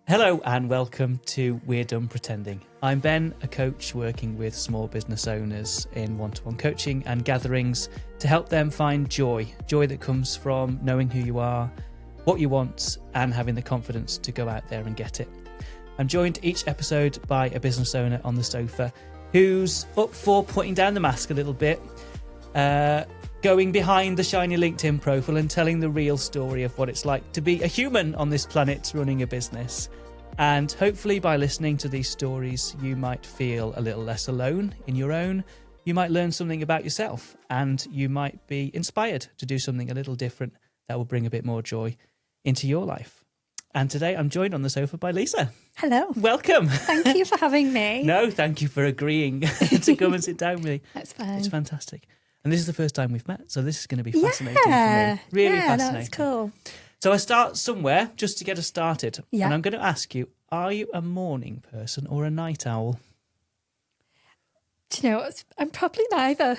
Hello and welcome to We're Done Pretending. I'm Ben, a coach working with small business owners in one-to-one coaching and gatherings to help them find joy that comes from knowing who you are, what you want, and having the confidence to go out there and get it. I'm joined each episode by a business owner on the sofa who's up for putting down the mask a little bit, going behind the shiny LinkedIn profile and telling the real story of what it's like to be a human on this planet running a business. And hopefully by listening to these stories, you might feel a little less alone in your own. You might learn something about yourself and you might be inspired to do something a little different that will bring a bit more joy into your life. And today I'm joined on the sofa by Lisa. Hello. Welcome. Thank you for having me. No, thank you for agreeing to come and sit down with me. That's fine. It's fantastic. And this is the first time we've met, so this is going to be fascinating for me. Really fascinating. That's cool. So I start somewhere just to get us started. Yeah. And I'm going to ask you, are you a morning person or a night owl? Do you know what? I'm probably neither.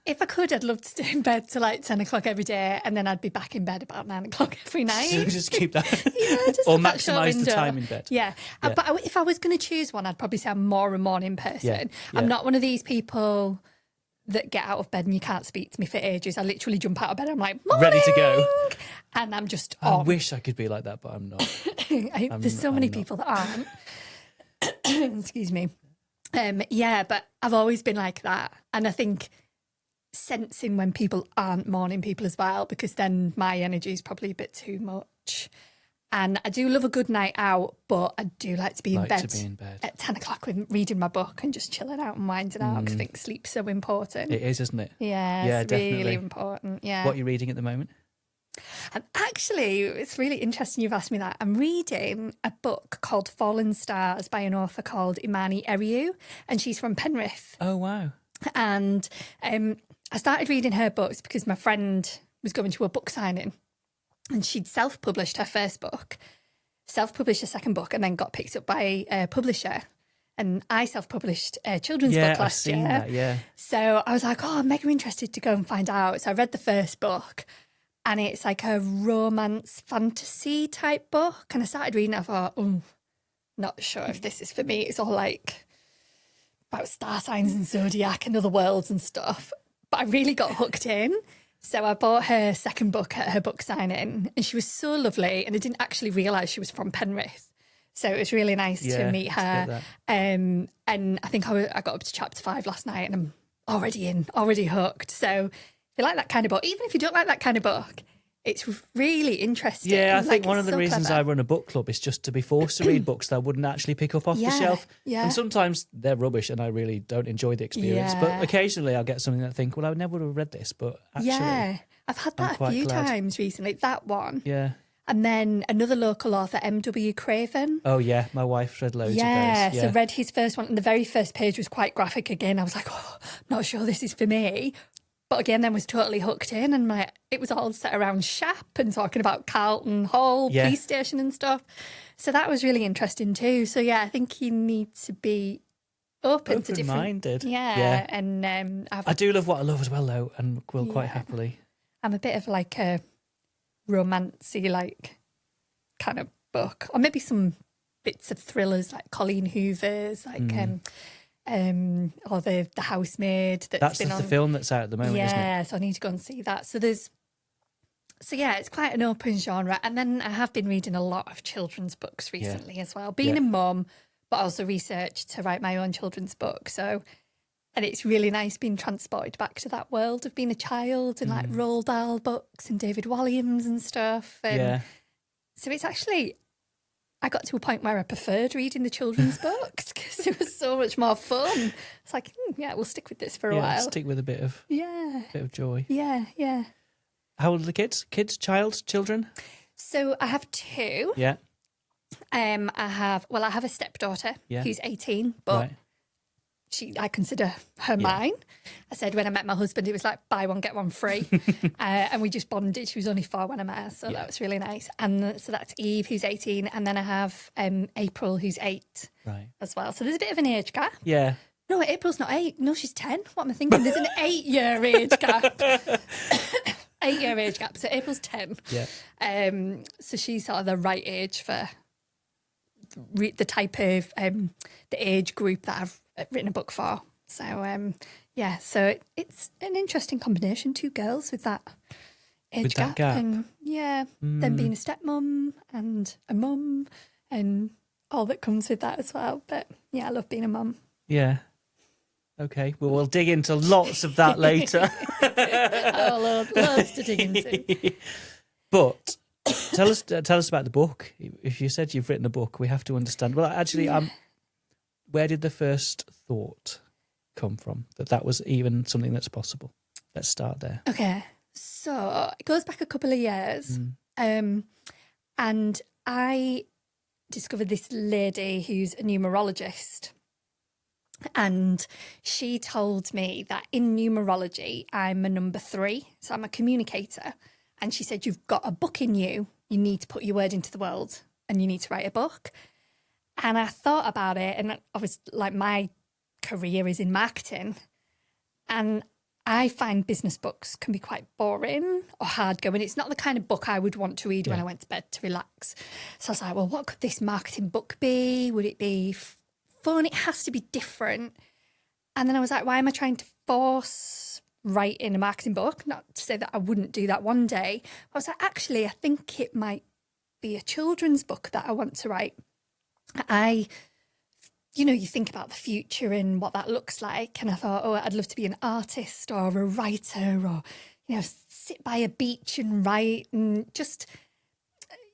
If I could, I'd love to stay in bed till like 10 o'clock every day and then I'd be back in bed about 9 o'clock every night. So just keep that. Just or have that short maximise the window. time in bed. Yeah. But if I was going to choose one, I'd probably say I'm more a morning person. Yeah. I'm not one of these people that get out of bed and you can't speak to me for ages. I literally jump out of bed. I'm like, morning! Ready to go. And I'm just I on. wish I could be like that, but I'm not. There's so many people that aren't. Excuse me. But I've always been like that. And I think sensing when people aren't morning people as well, because then my energy is probably a bit too much. And I do love a good night out, but I do like to be in bed at 10 o'clock with reading my book and just chilling out and winding out because I think sleep's so important. It is, isn't it? Yeah, it's definitely. really important. Yeah. What are you reading at the moment? And actually, it's really interesting you've asked me that. I'm reading a book called Fallen Stars by an author called Imani Eriu, and she's from Penrith. Oh, wow. And I started reading her books because my friend was going to a book signing and she'd self-published her first book, self-published a second book, and then got picked up by a publisher. And I self-published a children's book last year. That, yeah. So I was like, oh, I'm mega interested to go and find out. So I read the first book and it's like a romance fantasy type book. And I started reading it. I thought, not sure if this is for me. It's all like about star signs and zodiac and other worlds and stuff. But I really got hooked in. So I bought her second book at her book signing and she was so lovely and I didn't actually realise she was from Penrith. So it was really nice to meet her. And I think I got up to chapter 5 last night and I'm already hooked. So if you like that kind of book, even if you don't like that kind of book, it's really interesting. Yeah, I think one of the reasons I run a book club is just to be forced to read books that I wouldn't actually pick up off the shelf. Yeah. And sometimes they're rubbish and I really don't enjoy the experience. Yeah. But occasionally I'll get something that I think, well, I never would have read this, but actually... Yeah, I've had that a few times recently, that one. Yeah. And then another local author, M.W. Craven. Oh, yeah, my wife read loads of those. Yeah, so read his first one and the very first page was quite graphic again. I was like, not sure this is for me. But again, then was totally hooked in and it was all set around Shap and talking about Carlton Hall, police station and stuff. So that was really interesting too. So yeah, I think you need to be open to different... Open-minded. Yeah. And I do love what I love as well though and will quite happily. I'm a bit of like a romancy like kind of book. Or maybe some bits of thrillers like Colleen Hoover's, like... or the Housemaid that's been on. The film that's out at the moment, isn't it? Yeah, so I need to go and see that. So it's quite an open genre. And then I have been reading a lot of children's books recently as well. Being a mum, but also research to write my own children's book. So, and it's really nice being transported back to that world of being a child and like Roald Dahl books and David Walliams and stuff. And so it's actually... I got to a point where I preferred reading the children's books because it was so much more fun. It's like, we'll stick with this for a while. Stick with a bit of joy. Yeah. How old are the kids? Children? So I have 2. Yeah. I have a stepdaughter who's 18, but I consider her mine. I said when I met my husband, it was like buy one, get one free. And we just bonded. She was only 4 when I met her, so that was really nice. And so that's Eve, who's 18. And then I have April, who's 8 as well. So there's a bit of an age gap. Yeah. No, April's not 8. No, she's 10. What am I thinking? There's an 8-year age gap. 8-year age gap. So April's 10. Yeah. So she's sort of the right age for the type of the age group that I've written a book for. So yeah, so it's an interesting combination. 2 girls with that age gap. And yeah, then being a stepmom and a mum and all that comes with that as well. But yeah, I love being a mum. Yeah. Okay. Well, we'll dig into lots of that later. Loads to dig into. But tell us about the book. If you said you've written a book, we have to understand. Well, actually, where did the first thought come from that was even something that's possible? Let's start there. Okay. So it goes back a couple of years. And I discovered this lady who's a numerologist. And she told me that in numerology, I'm a number 3. So I'm a communicator. And she said, you've got a book in you. You need to put your word into the world and you need to write a book. And I thought about it. And obviously, like, my career is in marketing. And I find business books can be quite boring or hard going. It's not the kind of book I would want to read when I went to bed to relax. So I was like, well, what could this marketing book be? Would it be fun? It has to be different. And then I was like, why am I trying to force writing a marketing book? Not to say that I wouldn't do that one day. I was like, actually, I think it might be a children's book that I want to write. You think about the future and what that looks like. And I thought, I'd love to be an artist or a writer or, sit by a beach and write and just,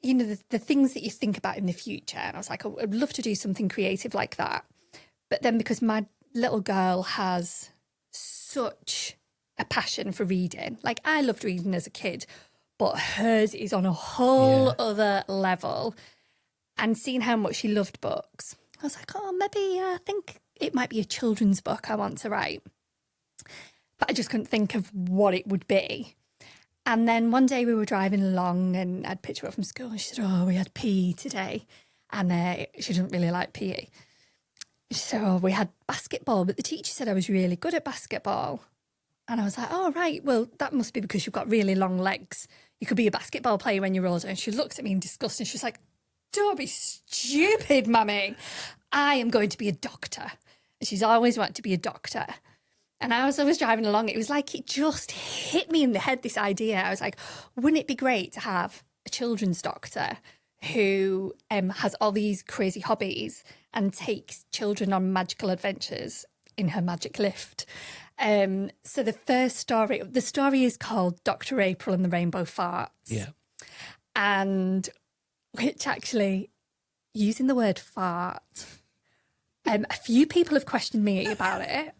the things that you think about in the future. And I was like, I'd love to do something creative like that. But then because my little girl has such a passion for reading, like I loved reading as a kid, but hers is on a whole other level. And seeing how much she loved books, I was like, maybe I think it might be a children's book I want to write. But I just couldn't think of what it would be. And then one day we were driving along and I'd picked her up from school and she said, we had PE today. And she doesn't really like PE. She said, we had basketball, but the teacher said I was really good at basketball. And I was like, right, well, that must be because you've got really long legs. You could be a basketball player when you're older. And she looked at me in disgust and she was like, don't be stupid, mummy. I am going to be a doctor. And she's always wanted to be a doctor. And as I was driving along, it was like it just hit me in the head, this idea. I was like, wouldn't it be great to have a children's doctor who has all these crazy hobbies and takes children on magical adventures in her magic lift? So the story is called Dr. April and the Rainbow Farts. Yeah. And which actually, using the word fart, a few people have questioned me about it.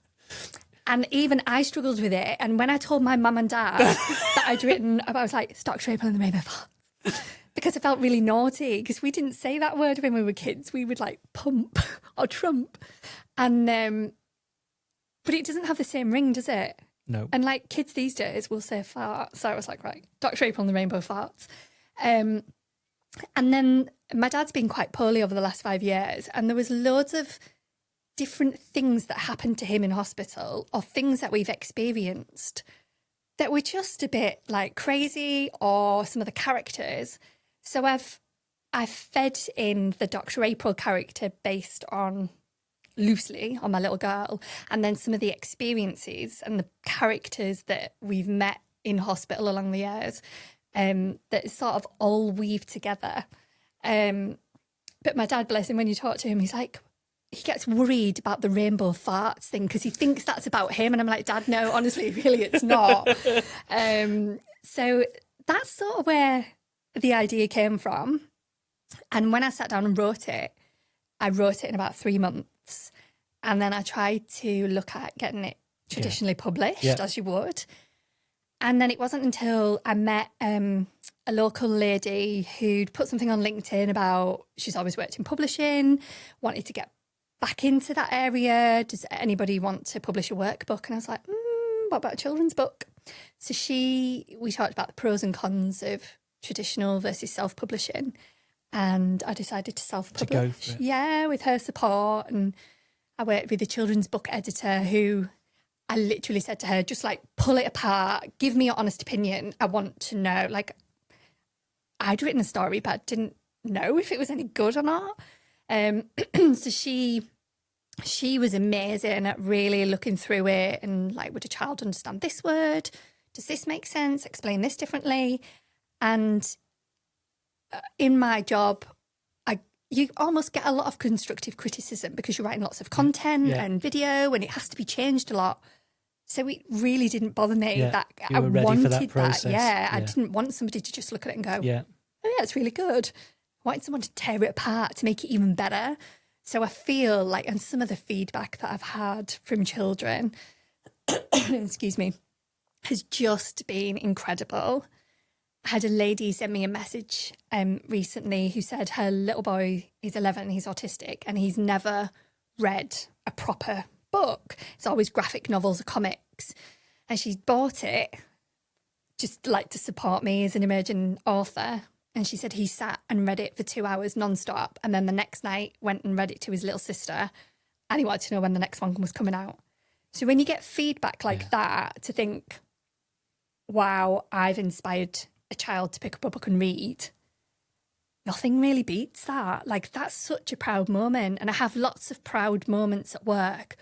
And even I struggled with it. And when I told my mum and dad that I'd written, I was like, it's Dr. April and the Rainbow Farts. Because I felt really naughty, because we didn't say that word when we were kids. We would like pump or trump. And, but it doesn't have the same ring, does it? No. And like kids these days will say fart. So I was like, right, Dr. April and the Rainbow Farts. And then my dad's been quite poorly over the last 5 years, and there was loads of different things that happened to him in hospital or things that we've experienced that were just a bit like crazy, or some of the characters. So I've fed in the Dr. April character based on loosely on my little girl, and then some of the experiences and the characters that we've met in hospital along the years. That sort of all weave together. But my dad, bless him, when you talk to him, he's like, he gets worried about the rainbow farts thing because he thinks that's about him. And I'm like, Dad, no, honestly, really, it's not. So that's sort of where the idea came from. And when I sat down and wrote it, I wrote it in about 3 months. And then I tried to look at getting it traditionally published, as you would. And then it wasn't until I met a local lady who'd put something on LinkedIn about she's always worked in publishing, wanted to get back into that area. Does anybody want to publish a workbook? And I was like, what about a children's book? So we talked about the pros and cons of traditional versus self-publishing. And I decided to self-publish. To go for it. Yeah, with her support. And I worked with a children's book editor who I literally said to her, just like pull it apart, give me your honest opinion. I want to know. Like, I'd written a story, but I didn't know if it was any good or not. So she was amazing at really looking through it and like, would a child understand this word? Does this make sense? Explain this differently. And in my job, you almost get a lot of constructive criticism because you're writing lots of content and video, and it has to be changed a lot. So it really didn't bother me that you were I ready wanted for that process. I didn't want somebody to just look at it and go, yeah, oh yeah, it's really good. I wanted someone to tear it apart to make it even better. So I feel like, and some of the feedback that I've had from children, excuse me, has just been incredible. I had a lady send me a message recently who said her little boy, he's 11, he's autistic, and he's never read a proper book. It's always graphic novels or comics. And she's bought it just like to support me as an emerging author. And she said he sat and read it for 2 hours nonstop. And then the next night went and read it to his little sister. And he wanted to know when the next one was coming out. So when you get feedback like that, to think, wow, I've inspired a child to pick up a book and read, nothing really beats that. Like, that's such a proud moment. And I have lots of proud moments at work.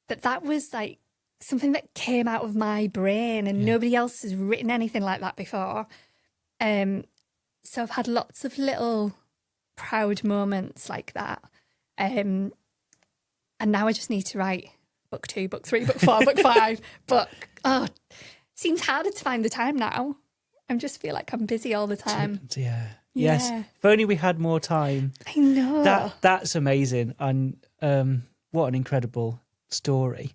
But that was like something that came out of my brain, and nobody else has written anything like that before. So I've had lots of little proud moments like that. And now I just need to write book 2, book 3, book 4, book 5. But it seems harder to find the time now. I just feel like I'm busy all the time. Yeah. Yes. If only we had more time. I know. That's amazing. And what an incredible story.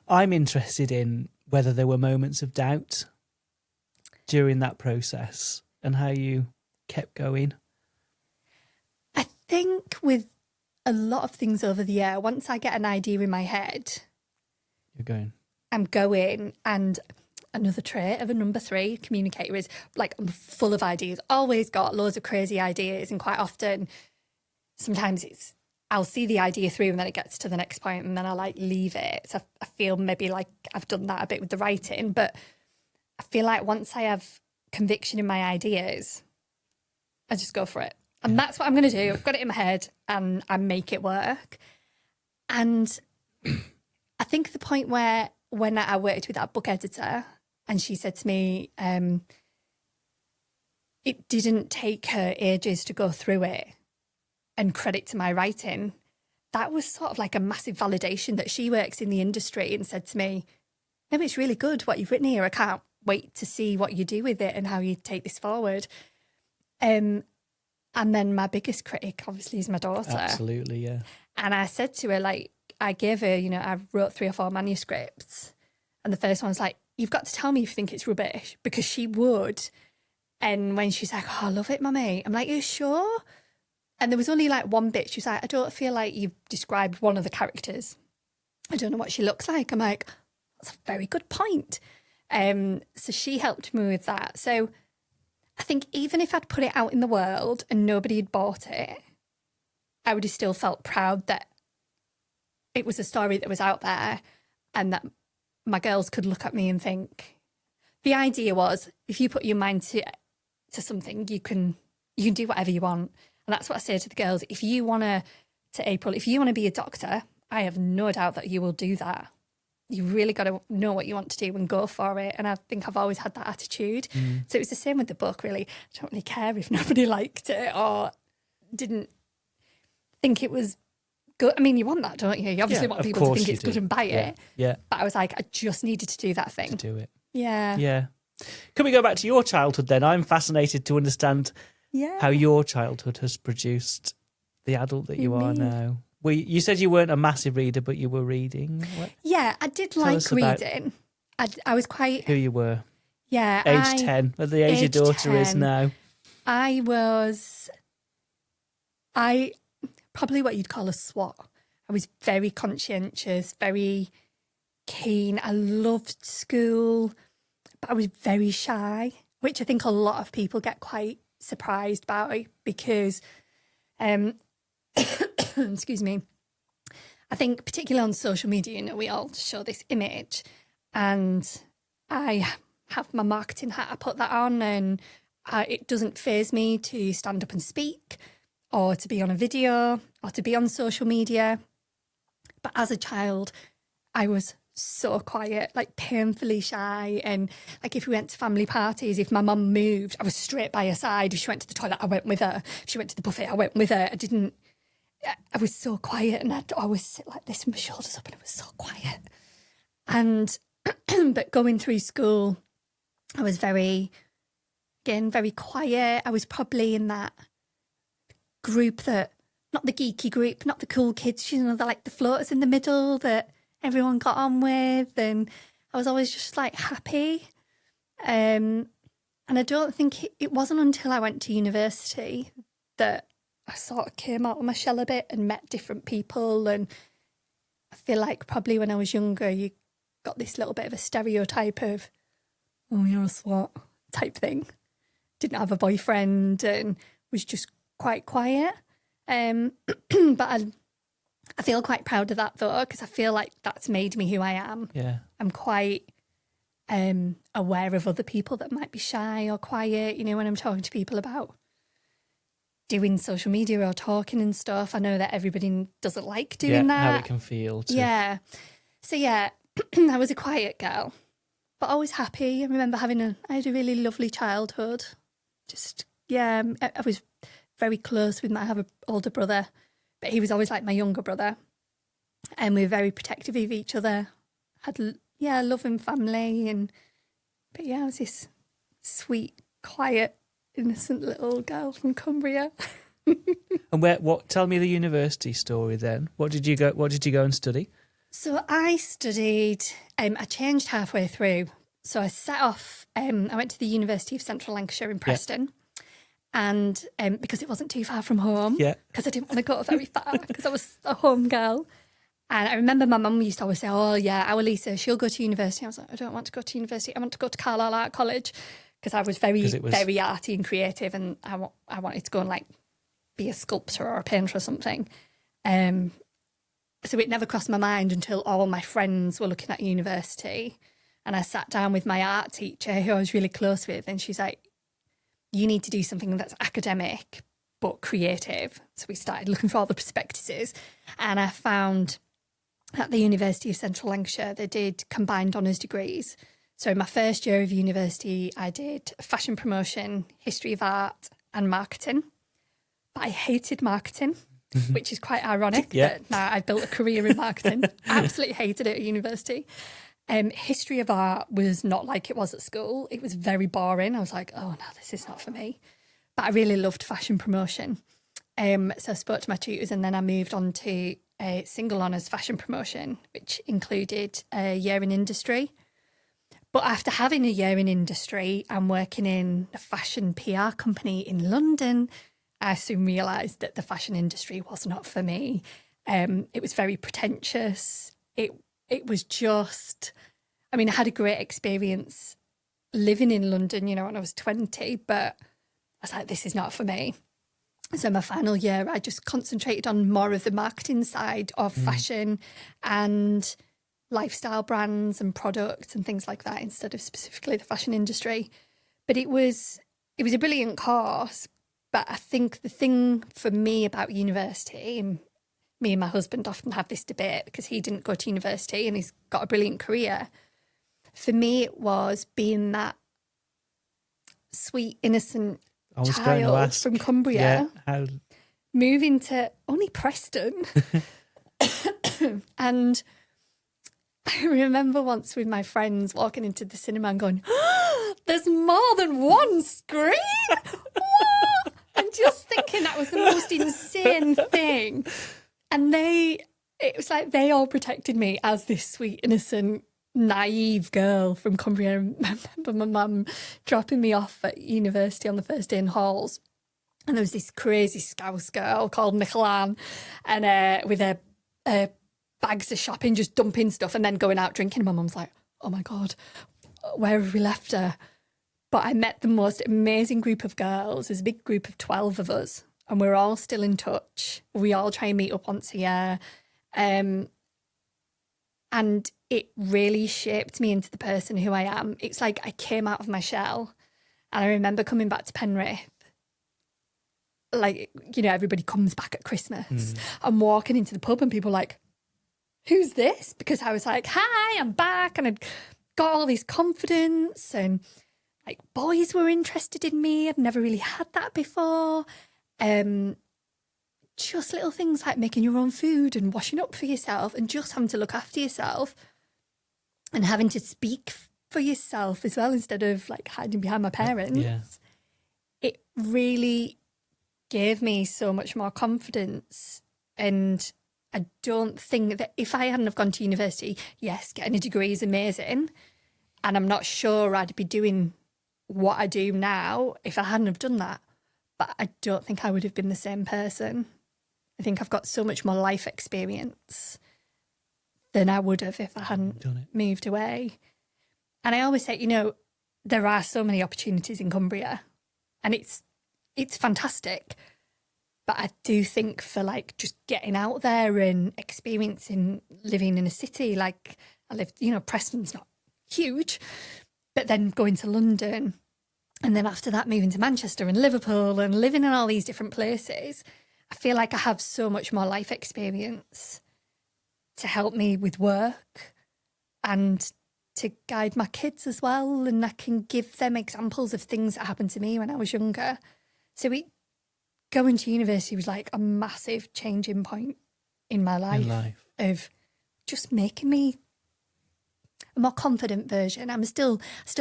I'm interested in whether there were moments of doubt during that process and how you kept going. I think with a lot of things over the year, once I get an idea in my head, I'm going. And another trait of a number 3 communicator is like, I'm full of ideas, always got loads of crazy ideas. And quite often, sometimes I'll see the idea through and then it gets to the next point and then I like leave it. So I feel maybe like I've done that a bit with the writing, but I feel like once I have conviction in my ideas, I just go for it. And that's what I'm going to do. I've got it in my head and I make it work. And I think the point where when I worked with that book editor and she said to me, it didn't take her ages to go through it and credit to my writing, that was sort of like a massive validation that she works in the industry and said to me, no, it's really good what you've written here. I can't wait to see what you do with it and how you take this forward. And then my biggest critic, obviously, is my daughter. Absolutely, yeah. And I said to her, like, I gave her, I wrote 3 or 4 manuscripts. And the first one was like, you've got to tell me if you think it's rubbish, because she would. And when she's like, oh, I love it, mummy. I'm like, you sure? And there was only like one bit. She was like, I don't feel like you've described one of the characters. I don't know what she looks like. I'm like, that's a very good point. So she helped me with that. So I think even if I'd put it out in the world and nobody had bought it, I would have still felt proud that it was a story that was out there and that my girls could look at me and think. The idea was, if you put your mind to something, you can do whatever you want. And that's what I say to the girls. If you want to April, if you want to be a doctor, I have no doubt that you will do that. You really got to know what you want to do and go for it. And I think I've always had that attitude. So it was the same with the book, really. I don't really care if nobody liked it or didn't think it was good. I mean, you want that, don't you? You obviously want people to think it's good and buy it. Yeah. But I was like, I just needed to do that thing. To do it. Yeah. Yeah. Can we go back to your childhood then? I'm fascinated to understand how your childhood has produced the adult that you are now. Well, you said you weren't a massive reader, but you were reading. What? Yeah, I did like reading. I was quite... Who you were. Yeah. Age 10, at the age your daughter 10, is now. I probably what you'd call a swot. I was very conscientious, very keen. I loved school, but I was very shy, which I think a lot of people get quite surprised by because... excuse me, I think particularly on social media, you know, we all show this image, and I have my marketing hat, I put that on, and it doesn't faze me to stand up and speak or to be on a video or to be on social media. But as a child, I was so quiet, like painfully shy. And like if we went to family parties, if my mum moved, I was straight by her side. If she went to the toilet, I went with her. If she went to the buffet, I went with her. I was so quiet, and I'd always sit like this with my shoulders up, and it was so quiet. And, but going through school, I was very quiet. I was probably in that group that, not the geeky group, not the cool kids, you know, like the floaters in the middle that everyone got on with. And I was always just like happy. And I don't think it wasn't until I went to university that I sort of came out of my shell a bit and met different people. And I feel like probably when I was younger, you got this little bit of a stereotype of, oh, you're a swot type thing. Didn't have a boyfriend and was just quite quiet. But I feel quite proud of that though, because I feel like that's made me who I am. Yeah. I'm quite aware of other people that might be shy or quiet. You know, when I'm talking to people about doing social media or talking and stuff, I know that everybody doesn't like doing that. How it can feel. Yeah. So yeah, I was a quiet girl, but always happy. I remember I had a really lovely childhood. Just, yeah, I was very close with I have an older brother, but he was always like my younger brother. And we were very protective of each other. Had, yeah, loving family. But yeah, I was this sweet, quiet, innocent little girl from Cumbria. And tell me the university story then. What did you go and study? So I studied, I changed halfway through. So I set off, I went to the University of Central Lancashire in Preston. And because it wasn't too far from home, because I didn't want to go very far, because I was a home girl. And I remember my mum used to always say, oh yeah, our Lisa, she'll go to university. I was like, I don't want to go to university. I want to go to Carlisle Art College, because I was very arty and creative, and I wanted to go and like be a sculptor or a painter or something. So it never crossed my mind until all my friends were looking at university, and I sat down with my art teacher who I was really close with, and she's like, you need to do something that's academic but creative. So we started looking for all the prospectuses, and I found at the University of Central Lancashire they did combined honours degrees. So in my first year of university, I did fashion promotion, history of art and marketing. But I hated marketing, which is quite ironic. That now I've built a career in marketing. Absolutely hated it at university. History of art was not like it was at school. It was very boring. I was like, oh no, this is not for me. But I really loved fashion promotion. So I spoke to my tutors, and then I moved on to a single honours fashion promotion, which included a year in industry. But after having a year in industry and working in a fashion PR company in London, I soon realised that the fashion industry was not for me. It was very pretentious. It was just, I mean, I had a great experience living in London, you know, when I was 20, but I was like, this is not for me. So my final year, I just concentrated on more of the marketing side of fashion and lifestyle brands and products and things like that, instead of specifically the fashion industry. But it was a brilliant course. But I think the thing for me about university, and me and my husband often have this debate because he didn't go to university and he's got a brilliant career. For me, it was being that sweet, innocent child from Cumbria, moving to only Preston. And I remember once with my friends walking into the cinema and going, oh, there's more than one screen? What? And just thinking that was the most insane thing. And it was like they all protected me as this sweet, innocent, naive girl from Cumbria. I remember my mum dropping me off at university on the first day in halls. And there was this crazy Scouse girl called Nicolan, and with her bags of shopping, just dumping stuff and then going out drinking. And my mum's like, oh my God, where have we left her? But I met the most amazing group of girls. There's a big group of 12 of us, and we're all still in touch. We all try and meet up once a year. And it really shaped me into the person who I am. It's like I came out of my shell, and I remember coming back to Penrith. Like, you know, everybody comes back at Christmas. I'm walking into the pub and people are like, who's this? Because I was like, hi, I'm back. And I'd got all this confidence, and like boys were interested in me. I'd never really had that before. Just little things like making your own food and washing up for yourself and just having to look after yourself and having to speak for yourself as well instead of like hiding behind my parents. Yeah. It really gave me so much more confidence. And I don't think that if I hadn't have gone to university, yes, getting a degree is amazing. And I'm not sure I'd be doing what I do now if I hadn't have done that. But I don't think I would have been the same person. I think I've got so much more life experience than I would have if I hadn't moved away. And I always say, you know, there are so many opportunities in Cumbria and it's fantastic. But I do think for like just getting out there and experiencing living in a city, like I lived, you know, Preston's not huge, but then going to London and then after that moving to Manchester and Liverpool and living in all these different places, I feel like I have so much more life experience to help me with work and to guide my kids as well. And I can give them examples of things that happened to me when I was younger. So going to university was like a massive changing point in my life. Of just making me a more confident version. I still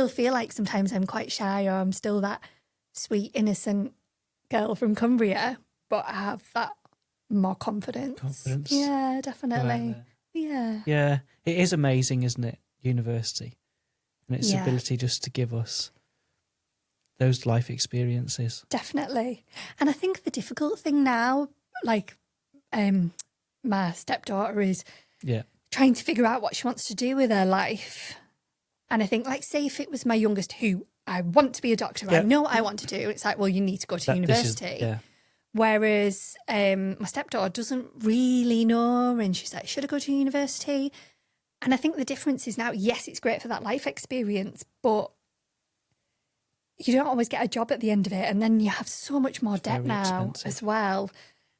feel like sometimes I'm quite shy or I'm still that sweet, innocent girl from Cumbria, but I have that more confidence. Yeah, definitely. Yeah. Yeah. It is amazing, isn't it? University and its ability just to give us those life experiences. Definitely. And I think the difficult thing now, like my stepdaughter is trying to figure out what she wants to do with her life. And I think, like, say if it was my youngest who I want to be a doctor, I know what I want to do. It's like, well, you need to go to university. Whereas my stepdaughter doesn't really know, and she's like, should I go to university? And I think the difference is now, yes, it's great for that life experience, but you don't always get a job at the end of it. And then you have so much more debt now as well.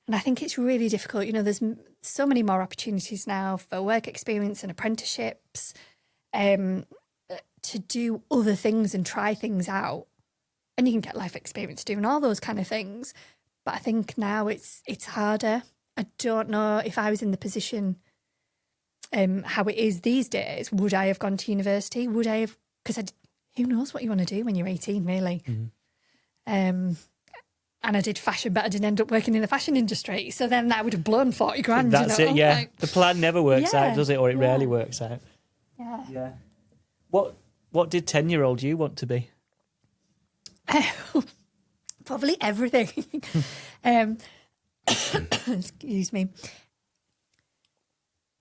And I think it's really difficult. You know, there's so many more opportunities now for work experience and apprenticeships to do other things and try things out. And you can get life experience doing all those kind of things. But I think now it's harder. I don't know if I was in the position how it is these days. Would I have gone to university? Would I have? Because who knows what you want to do when you're 18, really. And I did fashion, but I didn't end up working in the fashion industry. So then that would have blown 40 grand. That's you know? it, yeah. Like, the plan never works out, does it? Or it rarely works out. Yeah. What did 10-year-old you want to be? Probably everything. Excuse me.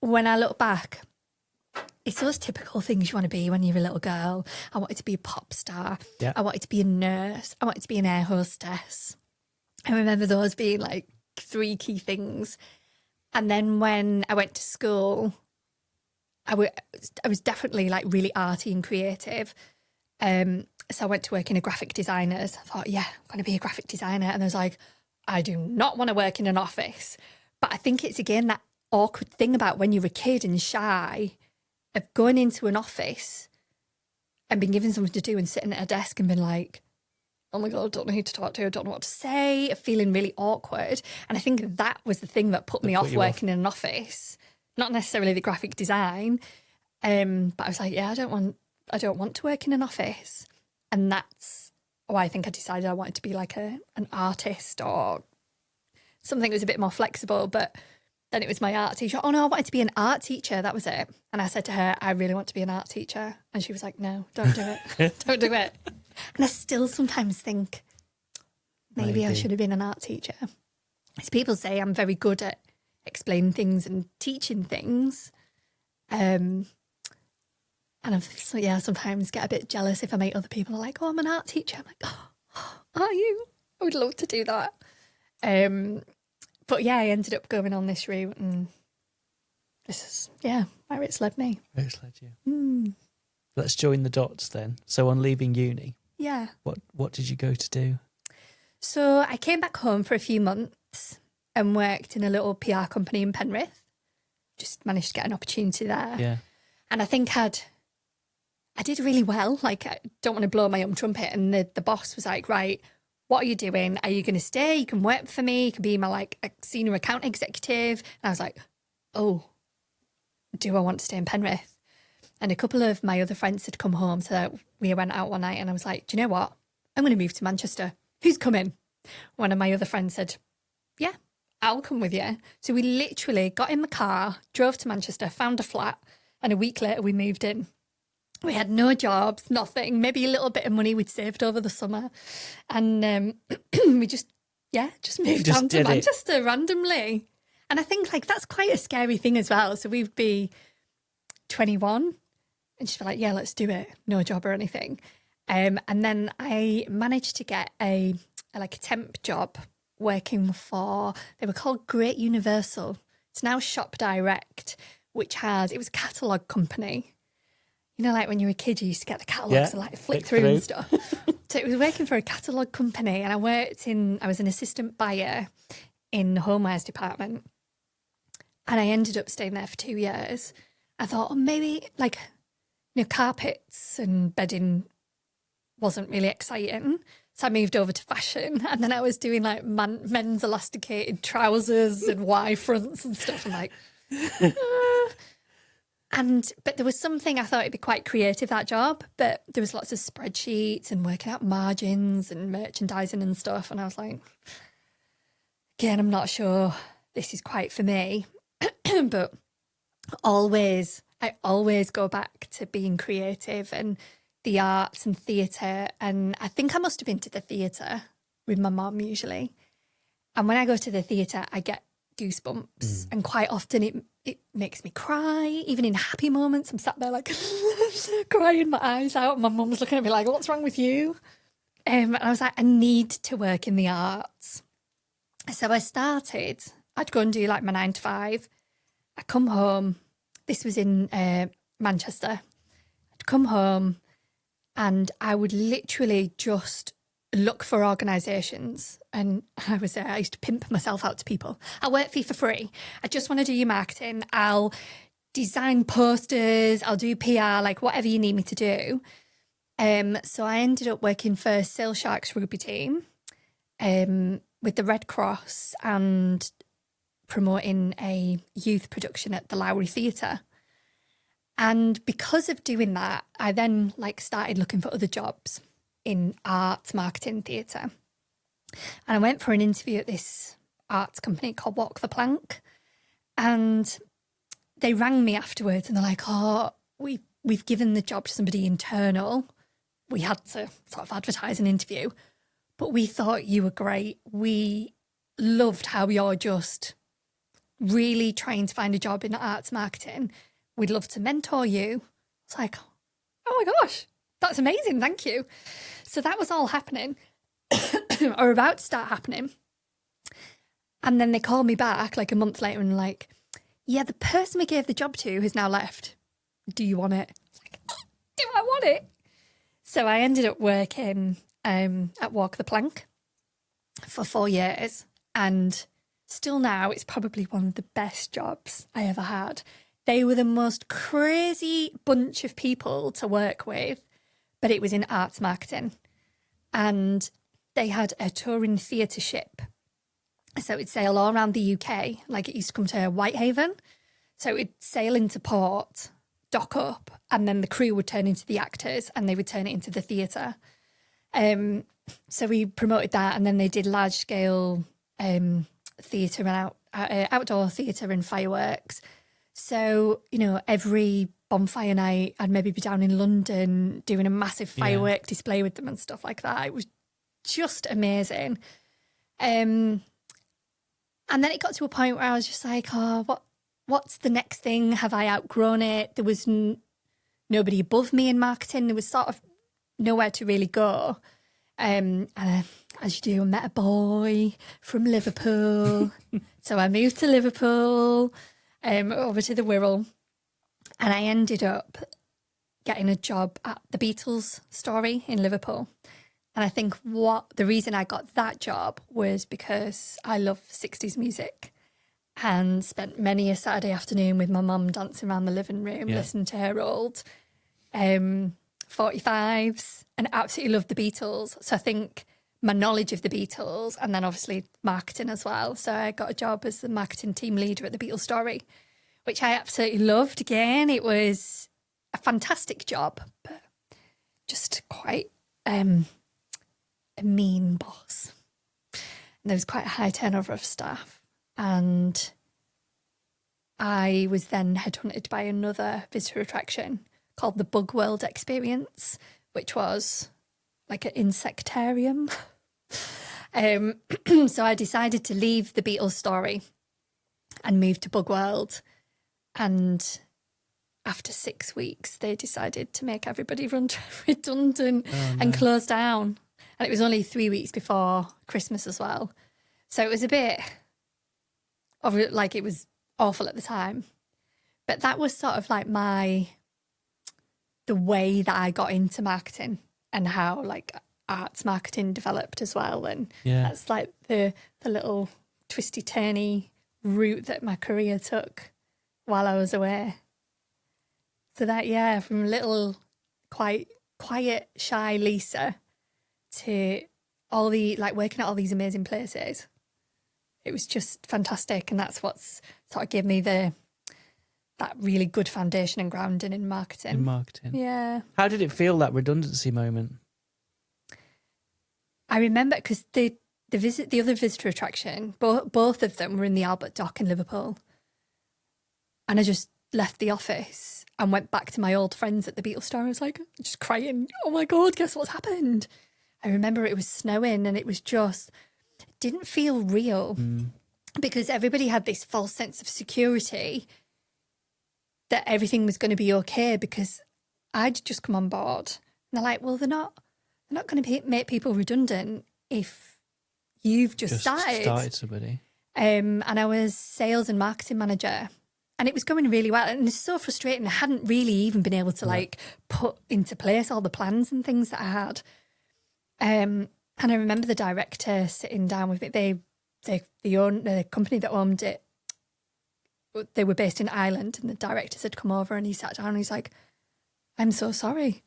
When I look back, it's those typical things you want to be when you're a little girl. I wanted to be a pop star. Yeah. I wanted to be a nurse. I wanted to be an air hostess. I remember those being like 3 key things. And then when I went to school, I was definitely like really arty and creative. So I went to work in a graphic designer's. I thought, yeah, I'm going to be a graphic designer. And I was like, I do not want to work in an office. But I think it's, again, that awkward thing about when you're a kid and shy of going into an office and being given something to do and sitting at a desk and being like, oh my God, I don't know who to talk to. I don't know what to say. Feeling really awkward. And I think that was the thing that put me off working in an office. Not necessarily the graphic design. But I was like, yeah, I don't want to work in an office. And that's why I think I decided I wanted to be like an artist or something that was a bit more flexible. But then it was my art teacher. Oh no, I wanted to be an art teacher. That was it. And I said to her, I really want to be an art teacher. And she was like, no, don't do it. Don't do it. And I still sometimes think maybe I should have been an art teacher. As people say, I'm very good at explaining things and teaching things. And sometimes get a bit jealous if I meet other people are like, oh, I'm an art teacher. I'm like, oh, are you? I would love to do that. But yeah, I ended up going on this route and this is, yeah, where it's led me. Where it's led you. Let's join the dots then. So on leaving uni, Yeah. what did you go to do? So I came back home for a few months and worked in a little PR company in Penrith. Just managed to get an opportunity there. Yeah. And I think I did really well. Like, I don't want to blow my own trumpet. And the boss was like, right, what are you doing? Are you going to stay? You can work for me. You can be my like a senior account executive. And I was like, oh, do I want to stay in Penrith? And a couple of my other friends had come home. So we went out one night and I was like, do you know what? I'm going to move to Manchester. Who's coming? One of my other friends said, yeah, I'll come with you. So we literally got in the car, drove to Manchester, found a flat. And a week later we moved in. We had no jobs, nothing, maybe a little bit of money we'd saved over the summer. And we just moved down to Manchester randomly. And I think like that's quite a scary thing as well. So we'd be 21 and just be like, yeah, let's do it. No job or anything. And then I managed to get a temp job working for, they were called Great Universal. It's now Shop Direct, which it was a catalogue company. You know, like when you were a kid, you used to get the catalogues and like flick through and stuff. So it was working for a catalogue company, and I was an assistant buyer in the homewares department. And I ended up staying there for 2 years. I thought, maybe like, carpets and bedding wasn't really exciting. So I moved over to fashion, and then I was doing like men's elasticated trousers and Y fronts and stuff. I'm like, but there was something I thought it'd be quite creative, that job, but there was lots of spreadsheets and working out margins and merchandising and stuff. And I was like, again, I'm not sure this is quite for me, but I always go back to being creative and the arts and theatre. And I think I must have been to the theatre with my mum usually. And when I go to the theatre, I get goosebumps. And quite often it makes me cry. Even in happy moments, I'm sat there like crying my eyes out. And my mum's looking at me like, what's wrong with you? And I was like, I need to work in the arts. So I'd go and do like my 9 to 5. I'd come home. This was in Manchester. I'd come home and I would literally just look for organisations, and I used to pimp myself out to people. I'll work for you for free. I just want to do your marketing. I'll design posters. I'll do PR, like whatever you need me to do. So I ended up working for Sale Sharks rugby team with the Red Cross and promoting a youth production at the Lowry Theatre. And because of doing that, I then started looking for other jobs in arts, marketing, theatre. And I went for an interview at this arts company called Walk the Plank. And they rang me afterwards and they're like, we've given the job to somebody internal. We had to sort of advertise an interview, but we thought you were great. We loved how you're just really trying to find a job in arts marketing. We'd love to mentor you. It's like, oh my gosh, that's amazing. Thank you. So that was all happening or about to start happening. And then they called me back like a month later and like, yeah, the person we gave the job to has now left. Do you want it? It's like, do I want it? So I ended up working at Walk the Plank for 4 years. And still now, it's probably one of the best jobs I ever had. They were the most crazy bunch of people to work with, but it was in arts marketing. And they had a touring theatre ship. So it'd sail all around the UK, like it used to come to Whitehaven. So it'd sail into port, dock up, and then the crew would turn into the actors and they would turn it into the theatre. So we promoted that, and then they did large-scale theatre and outdoor theatre and fireworks. So, every bonfire night, I'd maybe be down in London doing a massive firework display with them and stuff like that. It was just amazing. And then it got to a point where I was just like, what's the next thing? Have I outgrown it? There was nobody above me in marketing. There was sort of nowhere to really go. And as you do, I met a boy from Liverpool. So I moved to Liverpool. over to the Wirral. And I ended up getting a job at the Beatles Story in Liverpool. And I think the reason I got that job was because I love 60s music and spent many a Saturday afternoon with my mum dancing around the living room, listening to her old 45s, and absolutely loved the Beatles. So I think my knowledge of the Beatles, and then obviously marketing as well. So I got a job as the marketing team leader at the Beatles Story, which I absolutely loved. Again, it was a fantastic job, but just quite a mean boss. And there was quite a high turnover of staff. And I was then headhunted by another visitor attraction called the Bug World Experience, which was like an insectarium. So I decided to leave the Beatles Story and move to Bug World. And after 6 weeks, they decided to make everybody redundant and close down. And it was only 3 weeks before Christmas as well. So it was a bit of like, it was awful at the time. But that was sort of like the way that I got into marketing and how like arts marketing developed as well. And that's like the little twisty turny route that my career took while I was away. So that, from little quite quiet, shy Lisa to all the like working at all these amazing places. It was just fantastic. And that's what's sort of gave me that really good foundation and grounding in marketing. Yeah. How did it feel, that redundancy moment? I remember because the other visitor attraction, both of them were in the Albert Dock in Liverpool. And I just left the office and went back to my old friends at the Beatles Store. I was like, just crying. Oh my God, guess what's happened? I remember it was snowing and it was just, didn't feel real because everybody had this false sense of security that everything was going to be okay because I'd just come on board. And they're like, well, they're not going to make people redundant if you've just started somebody. And I was sales and marketing manager. And it was going really well. And it's so frustrating. I hadn't really even been able to like put into place all the plans and things that I had. And I remember the director sitting down with me. The company that owned it, they were based in Ireland, and the directors had come over and he sat down and he's like, I'm so sorry.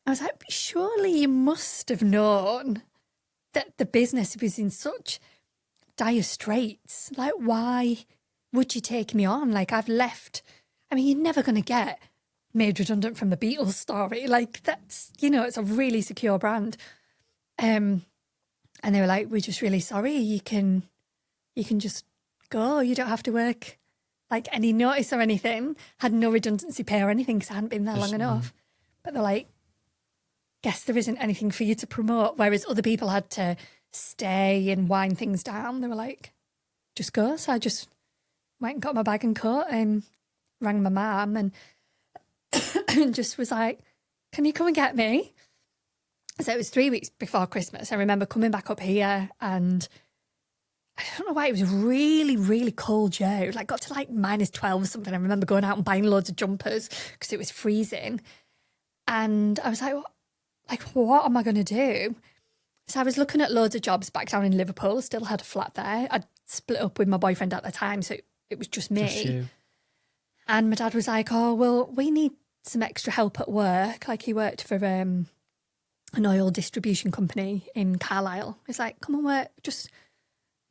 I was like, surely you must have known that the business was in such dire straits. Like, why would you take me on? Like, I've left. I mean, you're never going to get made redundant from the Beatles Story. Like, that's, it's a really secure brand. And they were like, we're just really sorry. You can just go. You don't have to work like any notice or anything. Had no redundancy pay or anything because I hadn't been there long enough. But they're like, guess there isn't anything for you to promote. Whereas other people had to stay and wind things down. They were like, just go. So I just went and got my bag and coat and rang my mum and just was like, can you come and get me? So it was 3 weeks before Christmas. I remember coming back up here and I don't know why, it was really, really cold, Joe. Like got to like -12 or something. I remember going out and buying loads of jumpers because it was freezing. And I was like, what am I going to do? So I was looking at loads of jobs back down in Liverpool, still had a flat there. I'd split up with my boyfriend at the time, so it was just me. Just you. And my dad was like, oh, well, we need some extra help at work. Like he worked for an oil distribution company in Carlisle. He's like, come on, work.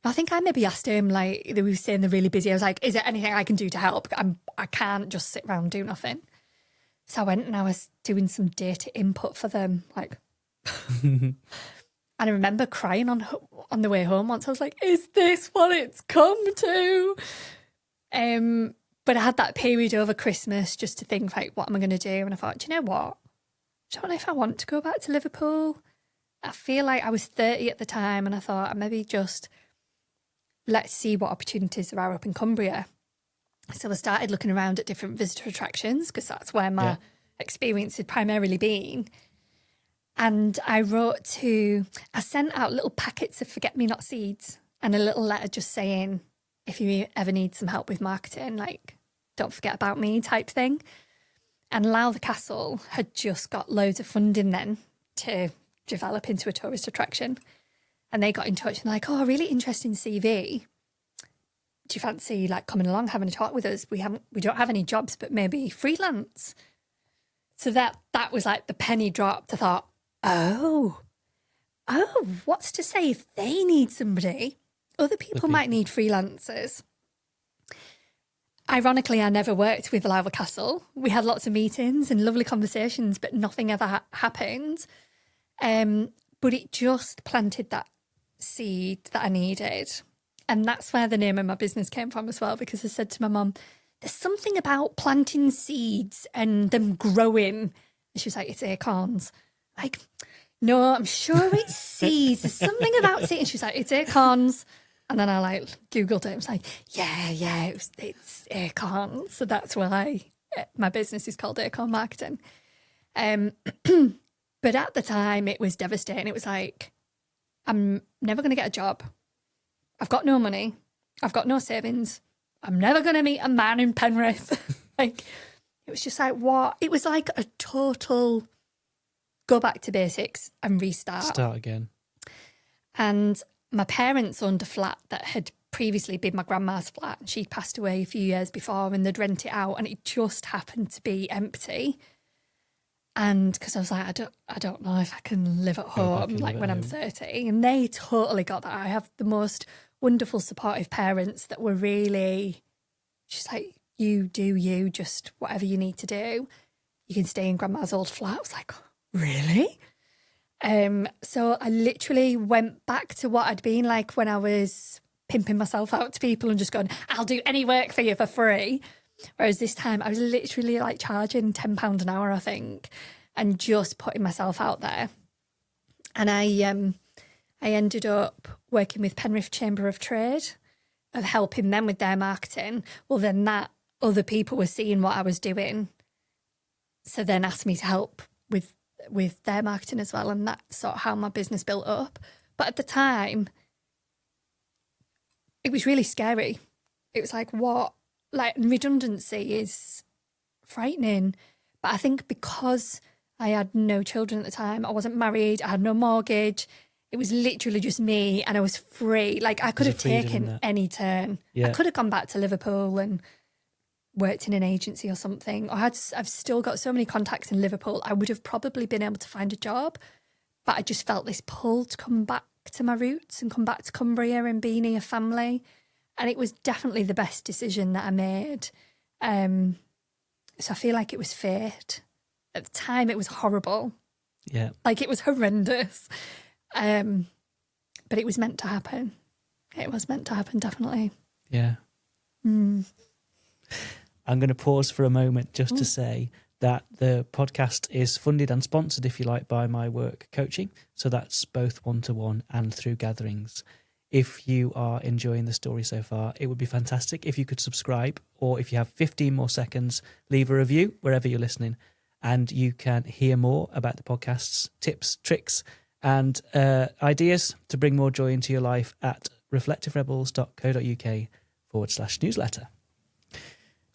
I think I maybe asked him, like, they were saying they're really busy. I was like, is there anything I can do to help? I can't just sit around and do nothing. So I went and I was doing some data input for them, like, and I remember crying on the way home once. I was like, is this what it's come to? But I had that period over Christmas just to think, like, what am I going to do? And I thought, do you know what? I don't know if I want to go back to Liverpool. I feel like I was 30 at the time and I thought maybe just let's see what opportunities there are up in Cumbria. So I started looking around at different visitor attractions because that's where my experience had primarily been. And I sent out little packets of forget-me-not seeds and a little letter just saying, if you ever need some help with marketing, like, don't forget about me type thing. And Lau the Castle had just got loads of funding then to develop into a tourist attraction. And they got in touch and like, oh, really interesting CV. Do you fancy like coming along, having a talk with us? We don't have any jobs, but maybe freelance. So that was like the penny dropped. I thought, oh, what's to say if they need somebody? Other people might need freelancers. Ironically, I never worked with Lava Castle. We had lots of meetings and lovely conversations, but nothing ever happened. But it just planted that seed that I needed. And that's where the name of my business came from as well, because I said to my mum, there's something about planting seeds and them growing. And she was like, it's acorns. Like, no, I'm sure it's seeds. There's something about seeds. And she was like, it's acorns. And then I like Googled it. I was like, yeah, it's acorns. So that's why my business is called Acorn Marketing. But at the time, it was devastating. It was like, I'm never going to get a job. I've got no money. I've got no savings. I'm never going to meet a man in Penrith. Like, it was just like, what? It was like a total go back to basics and restart. Start again. And my parents owned a flat that had previously been my grandma's flat. And she'd passed away a few years before and they'd rent it out and it just happened to be empty. And because I was like, I don't know if I can live at home like when I'm 30. And they totally got that. I have the most wonderful supportive parents that were really just like, you do you, just whatever you need to do. You can stay in grandma's old flat. I was like, really? So I literally went back to what I'd been like when I was pimping myself out to people and just going, I'll do any work for you for free. Whereas this time I was literally like charging £10 an hour, I think, and just putting myself out there. And I ended up working with Penrith Chamber of Trade, of helping them with their marketing. Well, then that other people were seeing what I was doing. So then asked me to help with their marketing as well. And that's sort of how my business built up. But at the time, it was really scary. It was like, what? Like, redundancy is frightening. But I think because I had no children at the time, I wasn't married, I had no mortgage. It was literally just me and I was free. Like, I could have taken any turn. Yeah. I could have gone back to Liverpool and worked in an agency or something. Or I've still got so many contacts in Liverpool. I would have probably been able to find a job. But I just felt this pull to come back to my roots and come back to Cumbria and be near family. And it was definitely the best decision that I made. So I feel like it was fate. At the time, it was horrible. Yeah. Like, it was horrendous. But it was meant to happen. It was meant to happen, definitely. Yeah. I'm going to pause for a moment just to say that the podcast is funded and sponsored, if you like, by my work coaching. So that's both one-to-one and through gatherings. If you are enjoying the story so far, it would be fantastic if you could subscribe, or if you have 15 more seconds, leave a review wherever you're listening, and you can hear more about the podcast's tips, tricks, and ideas to bring more joy into your life at reflectiverebels.co.uk/newsletter.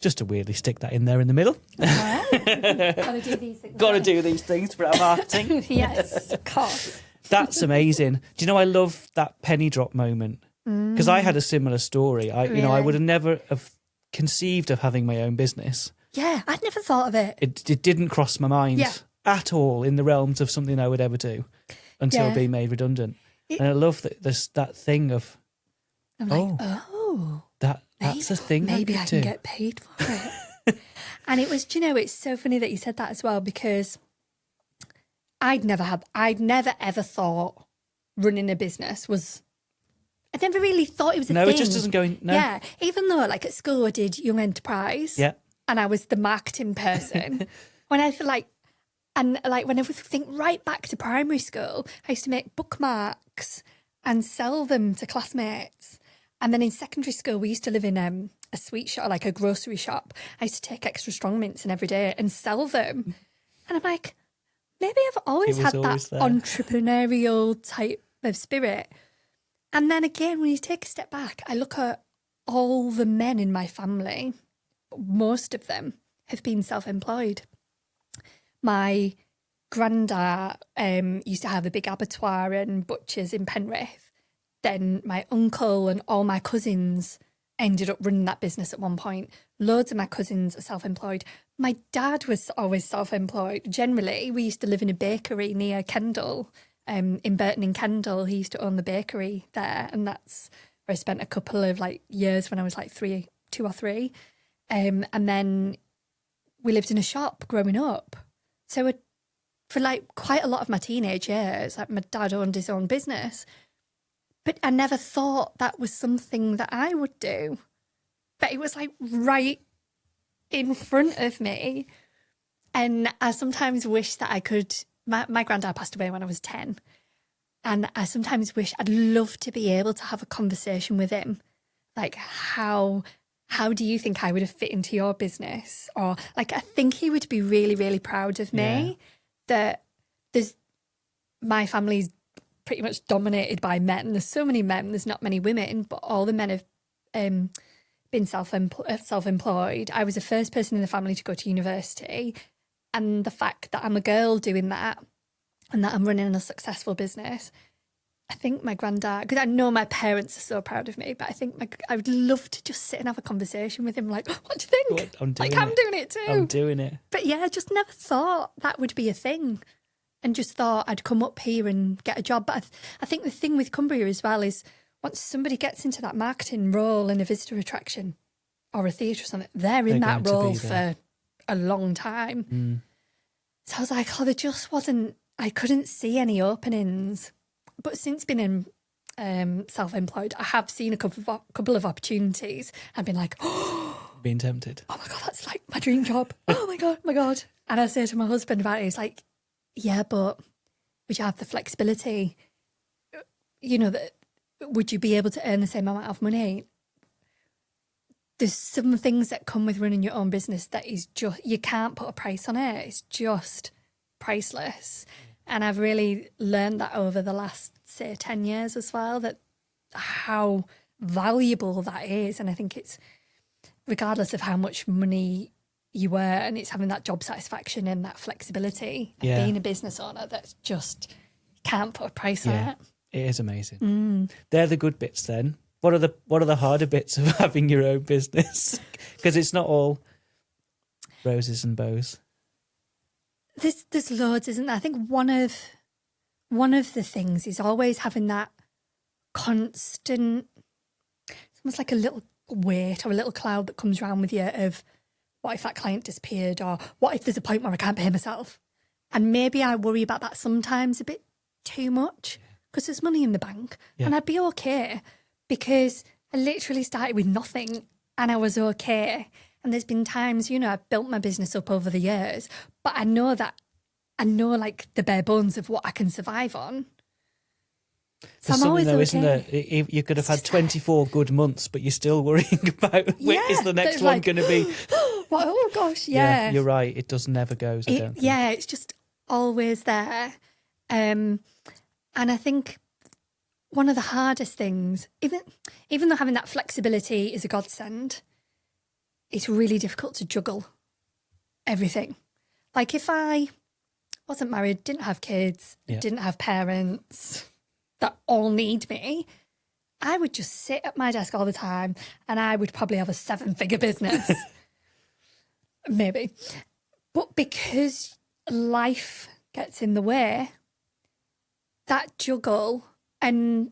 Just to weirdly stick that in there in the middle. Gotta do these things. Gotta do these things for our marketing. Yes, of course. That's amazing. Do you know, I love that penny drop moment, because I had a similar story. Really? I would have never have conceived of having my own business. Yeah, I'd never thought of it. It didn't cross my mind at all in the realms of something I would ever do until being made redundant. And I love that there's that thing of, I'm like, that's a thing. Maybe I can get paid for it. And it was, it's so funny that you said that as well, because I'd never ever thought running a business was, I never really thought it was a thing. No, it just doesn't go in. No. Yeah. Even though like at school I did Young Enterprise. Yeah. And I was the marketing person. When I feel like, and like when I think right back to primary school, I used to make bookmarks and sell them to classmates. And then in secondary school, we used to live in a sweet shop, like a grocery shop. I used to take extra strong mints in every day and sell them. And I'm like, maybe I've always had that entrepreneurial type of spirit. And then again, when you take a step back, I look at all the men in my family, most of them, have been self-employed. My granddad used to have a big abattoir and butchers in Penrith. Then my uncle and all my cousins ended up running that business at one point. Loads of my cousins are self-employed. My dad was always self-employed. Generally, we used to live in a bakery near Kendal, in Burton in Kendal. He used to own the bakery there, and that's where I spent a couple of years when I was 2 or 3. And then we lived in a shop growing up. So for quite a lot of my teenage years, my dad owned his own business. But I never thought that was something that I would do. But it was right in front of me. And I sometimes wish that I could. My granddad passed away when I was 10. And I sometimes wish I'd love to be able to have a conversation with him. How do you think I would have fit into your business? Or I think he would be really, really proud of me that my family's pretty much dominated by men. There's so many men, there's not many women, but all the men have been self-employed. I was the first person in the family to go to university. And the fact that I'm a girl doing that and that I'm running a successful business, I think my granddad, because I know my parents are so proud of me, but I think I would love to just sit and have a conversation with him. What do you think? I'm doing it too. I'm doing it. But yeah, I just never thought that would be a thing. And just thought I'd come up here and get a job. But I think the thing with Cumbria as well is once somebody gets into that marketing role in a visitor attraction or a theatre or something, they're in that role for a long time. So I was like, there just wasn't, I couldn't see any openings. But since being self-employed, I have seen a couple of opportunities and been like, being tempted. Oh my God, that's my dream job. Oh my God. And I say to my husband about it, he's like, yeah, but would you have the flexibility? Would you be able to earn the same amount of money? There's some things that come with running your own business that is just, you can't put a price on it. It's just priceless. And I've really learned that over the last, say, 10 years as well, that how valuable that is. And I think it's, regardless of how much money you earn, it's having that job satisfaction and that flexibility and being a business owner that's just, can't put a price on it. It is amazing. They're the good bits then. What are the harder bits of having your own business? Because it's not all roses and bows. There's loads, isn't there? I think one of the things is always having that constant, it's almost like a little weight or a little cloud that comes around with you of, what if that client disappeared? Or what if there's a point where I can't pay myself? And maybe I worry about that sometimes a bit too much because there's money in the bank and I'd be okay because I literally started with nothing and I was okay. And there's been times, I've built my business up over the years, but I know the bare bones of what I can survive on. So there's I'm always though, okay. Isn't there? You could have had 24 good months, but you're still worrying about is the next one going to be? Oh gosh, yeah. You're right. It does never goes. I don't think. Yeah, it's just always there. And I think one of the hardest things, even though having that flexibility is a godsend, it's really difficult to juggle everything. Like if I wasn't married, didn't have kids, didn't have parents that all need me, I would just sit at my desk all the time and I would probably have a 7-figure business. Maybe. But because life gets in the way, that juggle and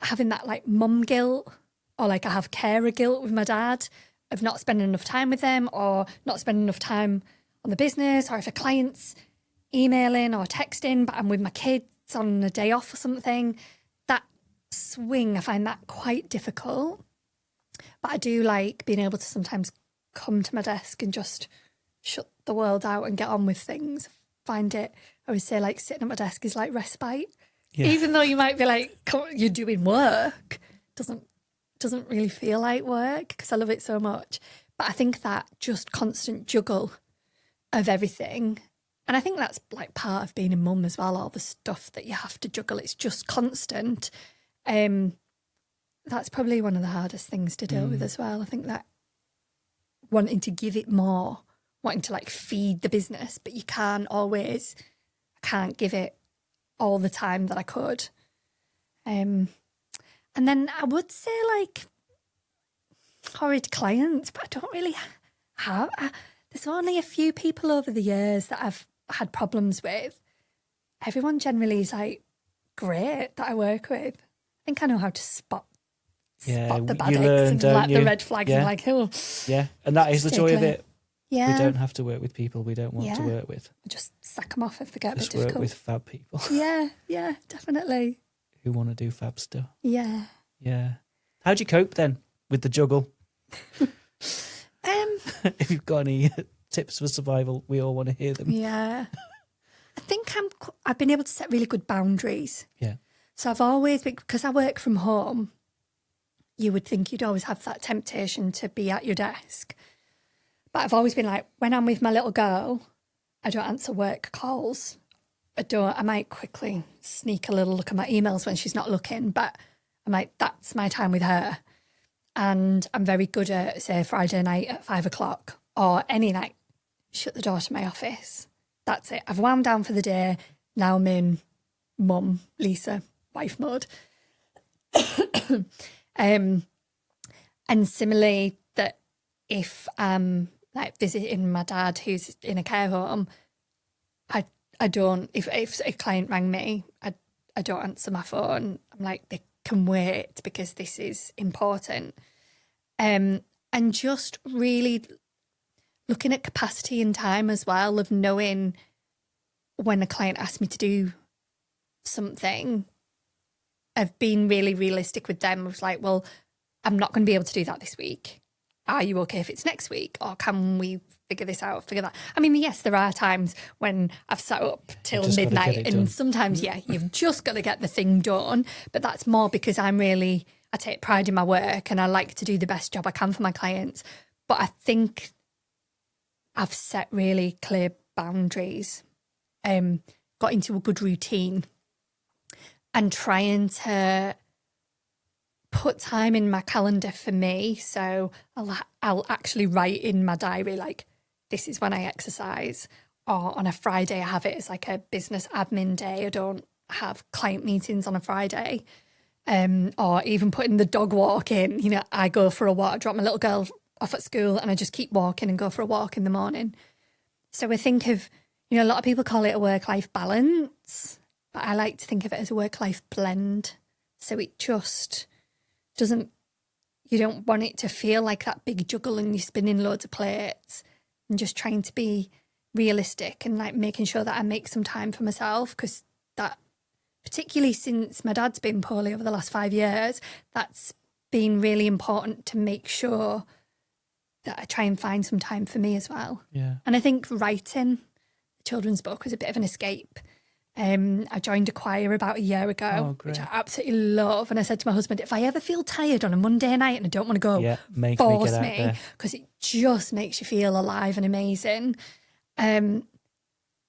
having that mum guilt or I have carer guilt with my dad of not spending enough time with them or not spending enough time on the business, or if a client's emailing or texting but I'm with my kids on a day off or something, that swing, I find that quite difficult. But I do like being able to sometimes come to my desk and just shut the world out and get on with things. Find it, I would say sitting at my desk is like respite. Yeah. Even though you might be you're doing work, doesn't really feel like work because I love it so much. But I think that just constant juggle of everything, and I think that's part of being a mum as well, all the stuff that you have to juggle, it's just constant. that's probably one of the hardest things to deal with as well. I think that wanting to give it more, wanting to like feed the business, but you can't always, I can't give it all the time that I could. And then I would say like horrid clients, but I don't really have. There's only a few people over the years that I've had problems with. Everyone generally is like great that I work with. I think I know how to spot the bad eggs and like the red flags and like, oh. Yeah, and that is the joy of it. Yeah. We don't have to work with people we don't want to work with. Just sack them off if they get a bit Just difficult. work with fab people. Yeah, definitely. Who want to do fab stuff. Yeah. Yeah. How do you cope then with the juggle? If you've got any tips for survival, we all want to hear them. Yeah. I think I've been able to set really good boundaries. Yeah. So I've always been, because I work from home, you would think you'd always have that temptation to be at your desk. But I've always been like, when I'm with my little girl, I don't answer work calls. I might quickly sneak a little look at my emails when she's not looking, but I'm like, that's my time with her. And I'm very good at, say, Friday night at 5:00 or any night, shut the door to my office. That's it. I've wound down for the day. Now I'm in mum, Lisa, wife mode. And similarly, that if I'm like visiting my dad who's in a care home, I don't, if a client rang me, I don't answer my phone. I'm like, they can wait because this is important. And just really looking at capacity and time as well, of knowing when a client asks me to do something, I've been really realistic with them. I was like, well, I'm not going to be able to do that this week. Are you okay if it's next week? Or can we figure this out, figure that? I mean, yes, there are times when I've sat up till midnight and sometimes, you've just got to get the thing done. But that's more because I take pride in my work and I like to do the best job I can for my clients. But I think I've set really clear boundaries, got into a good routine and trying to put time in my calendar for me. So I'll actually write in my diary, like, this is when I exercise. Or on a Friday, I have it as like a business admin day. I don't have client meetings on a Friday. Or even putting the dog walk in. You know, I go for a walk, I drop my little girl off at school and I just keep walking and go for a walk in the morning. So I think of, a lot of people call it a work-life balance, but I like to think of it as a work-life blend. So it just you don't want it to feel like that big juggle and you're spinning loads of plates, and just trying to be realistic and like making sure that I make some time for myself, because that, particularly since my dad's been poorly over the last 5 years, that's been really important to make sure that I try and find some time for me as well. Yeah. And I think writing a children's book was a bit of an escape. I joined a choir about a year ago, which I absolutely love. And I said to my husband, if I ever feel tired on a Monday night and I don't want to go, force me, because it just makes you feel alive and amazing. And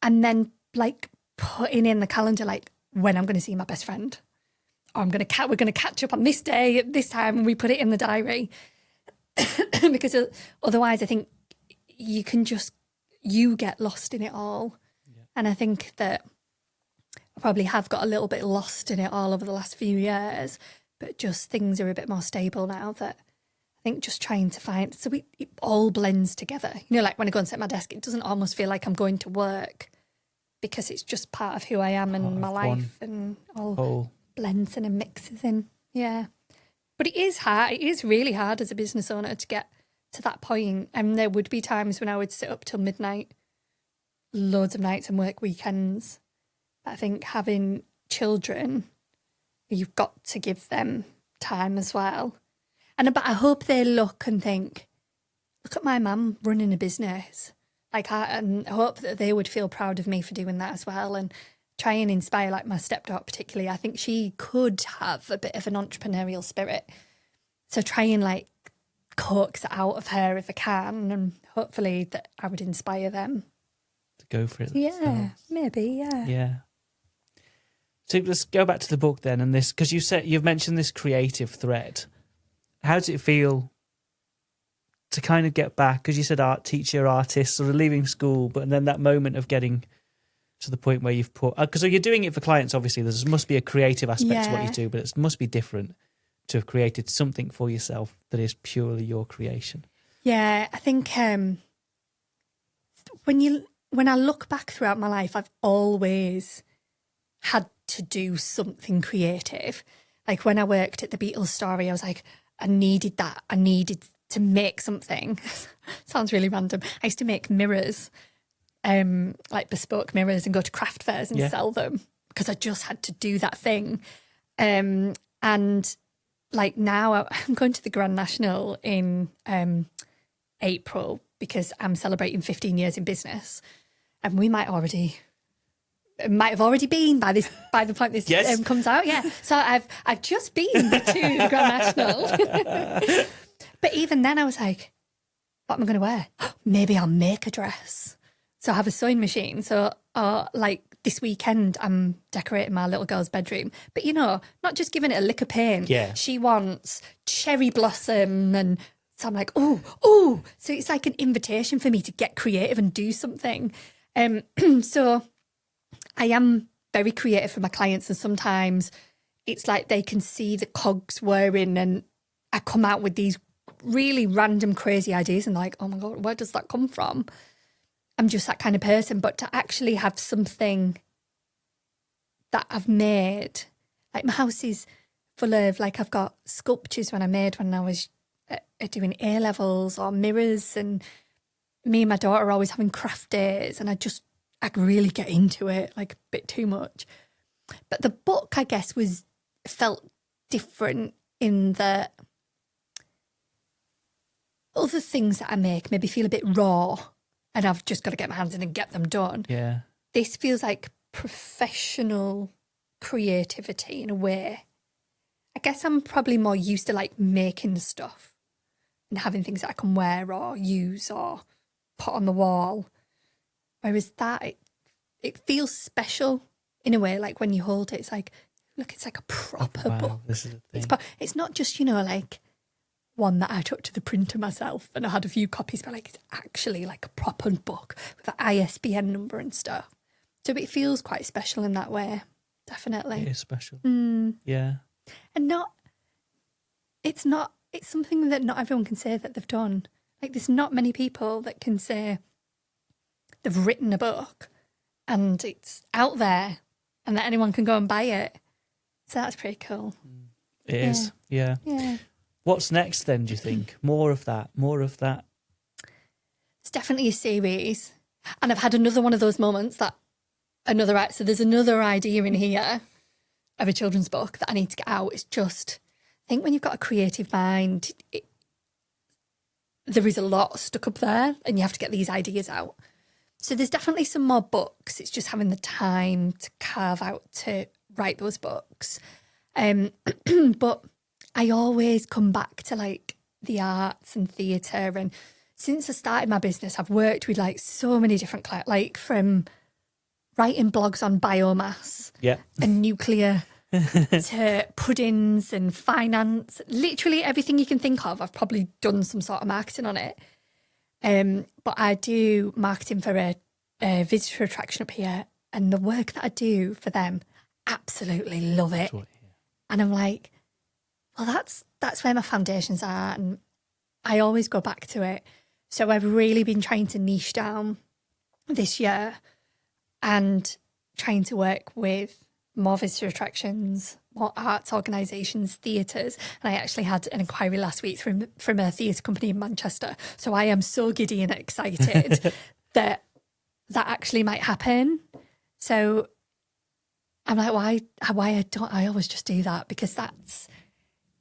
then like putting in the calendar, like when I'm going to see my best friend, or we're going to catch up on this day at this time, and we put it in the diary. Because otherwise I think you get lost in it all. Yeah. And I think that I probably have got a little bit lost in it all over the last few years, but just things are a bit more stable now, that I think just trying to find, so it all blends together. Like when I go and sit at my desk, it doesn't almost feel like I'm going to work, because it's just part of who I am and my life, and all blends in and mixes in. Yeah. But it is hard. It is really hard as a business owner to get to that point. And there would be times when I would sit up till midnight, loads of nights, and work weekends. But I think having children, you've got to give them time as well. But I hope they look and think, look at my mum running a business. And I hope that they would feel proud of me for doing that as well. And try and inspire, like my stepdaughter particularly. I think she could have a bit of an entrepreneurial spirit. So try and like coax it out of her if I can, and hopefully that I would inspire them to go for it. Yeah, maybe, yeah. Yeah. So let's go back to the book then, and this, because you've mentioned this creative thread. How does it feel to kind of get back? Because you said art teacher, artist, sort of leaving school, but then that moment of getting to the point where you've put, because you're doing it for clients, obviously. There must be a creative aspect to what you do, but it must be different to have created something for yourself that is purely your creation. Yeah, I think when I look back throughout my life, I've always had to do something creative. Like when I worked at the Beatles Story, I was like, I needed that. I needed to make something. Sounds really random. I used to make mirrors, like bespoke mirrors, and go to craft fairs and sell them because I just had to do that thing. And like now I'm going to the Grand National in April because I'm celebrating 15 years in business, and we might have already been by the point this comes out. Yeah, so I've just been to Grand National, but even then I was like, what am I going to wear? Maybe I'll make a dress. So I have a sewing machine. So like this weekend I'm decorating my little girl's bedroom, but not just giving it a lick of paint. Yeah, she wants cherry blossom, and so I'm like, oh. So it's like an invitation for me to get creative and do something. So I am very creative for my clients, and sometimes it's like they can see the cogs whirring and I come out with these really random, crazy ideas and like, oh my God, where does that come from? I'm just that kind of person. But to actually have something that I've made, like my house is full of, like I've got sculptures when I was doing A-levels, or mirrors, and me and my daughter are always having craft days, and I really get into it, like a bit too much. But the book, I guess, felt different in that other things that I make maybe feel a bit raw, and I've just got to get my hands in and get them done. Yeah. This feels like professional creativity in a way. I guess I'm probably more used to like making stuff and having things that I can wear or use or put on the wall. Whereas that, it feels special in a way, like when you hold it, it's like, look, it's like a proper book. This is a thing. It's not just, like one that I took to the printer myself and I had a few copies, but like it's actually like a proper book with an ISBN number and stuff. So it feels quite special in that way, definitely. It is special. Yeah. And it's something that not everyone can say that they've done. Like there's not many people that can say they've written a book and it's out there and that anyone can go and buy it. So that's pretty cool. It is, yeah. What's next then, do you think? More of that? It's definitely a series. And I've had another one of those moments so there's another idea in here of a children's book that I need to get out. It's just, I think when you've got a creative mind, there is a lot stuck up there and you have to get these ideas out. So there's definitely some more books. It's just having the time to carve out to write those books. But I always come back to like the arts and theatre. And since I started my business, I've worked with like so many different clients, like from writing blogs on biomass and nuclear to puddings and finance, literally everything you can think of. I've probably done some sort of marketing on it. But I do marketing for a visitor attraction up here, and the work that I do for them, absolutely love it. And I'm like, well, that's where my foundations are, and I always go back to it. So I've really been trying to niche down this year and trying to work with more visitor attractions, more arts organisations, theatres. And I actually had an inquiry last week from a theatre company in Manchester. So I am so giddy and excited that actually might happen. So I'm like, why don't I always just do that? Because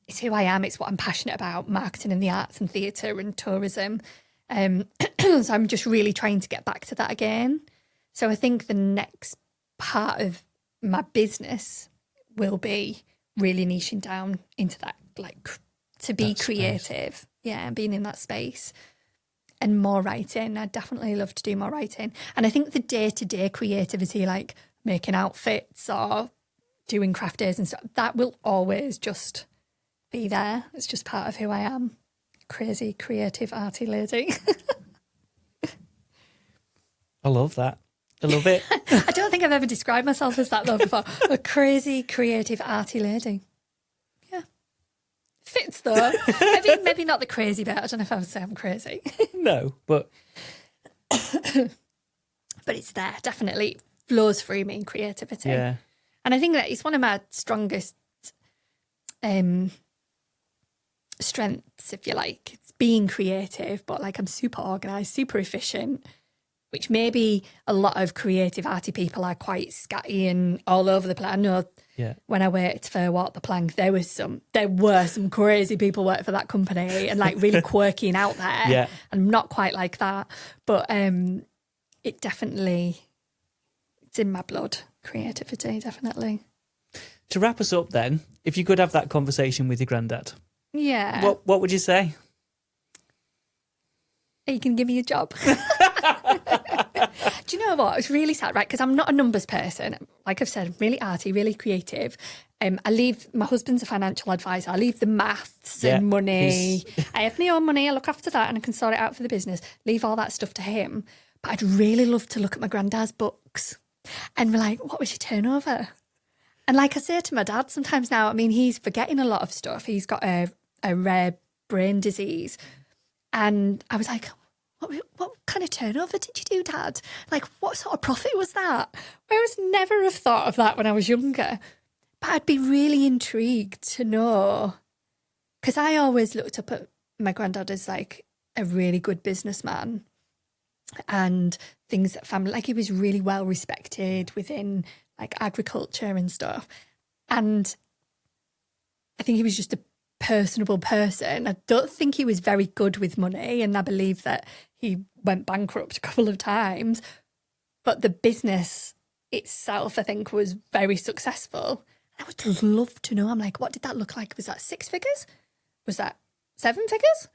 it's who I am. It's what I'm passionate about, marketing and the arts and theatre and tourism. So I'm just really trying to get back to that again. So I think the next part of my business will be really niching down into that, like to be creative. Space. Yeah, being in that space and more writing. I'd definitely love to do more writing. And I think the day-to-day creativity, like making outfits or doing craft days and stuff, that will always just be there. It's just part of who I am. Crazy, creative, arty lady. I love that. I love it. I don't think I've ever described myself as that though before. A crazy, creative, arty lady. Yeah. Fits though. Maybe not the crazy bit. I don't know if I would say I'm crazy. No, but it's there, definitely. It flows through me in creativity. yeah. And I think that it's one of my strongest strengths, if you like. It's being creative, but like I'm super organised, super efficient, which maybe a lot of creative arty people are quite scatty and all over the place. I know when I worked for Walk the Plank, there were some crazy people work for that company and like really quirky and out there. Yeah. I'm not quite like that, but it definitely, it's in my blood. Creativity, definitely. To wrap us up then, if you could have that conversation with your granddad, Yeah. what would you say? Are you going to give me a job? Do you know what? It's really sad, right? Because I'm not a numbers person. Like I've said, I'm really arty, really creative. My husband's a financial advisor. I leave the maths and money. I have my own money. I look after that and I can sort it out for the business. Leave all that stuff to him. But I'd really love to look at my granddad's books and be like, what was your turnover? And like I say to my dad sometimes now, I mean, he's forgetting a lot of stuff. He's got a rare brain disease. And I was like, what kind of turnover did you do, Dad? Like, what sort of profit was that? I was never have thought of that when I was younger. But I'd be really intrigued to know, because I always looked up at my granddad as like a really good businessman and things that family, like he was really well respected within like agriculture and stuff. And I think he was just a personable person. I don't think he was very good with money, and I believe that he went bankrupt a couple of times. But the business itself, I think, was very successful. I would just love to know. I'm like, what did that look like? Was that 6 figures? Was that 7 figures?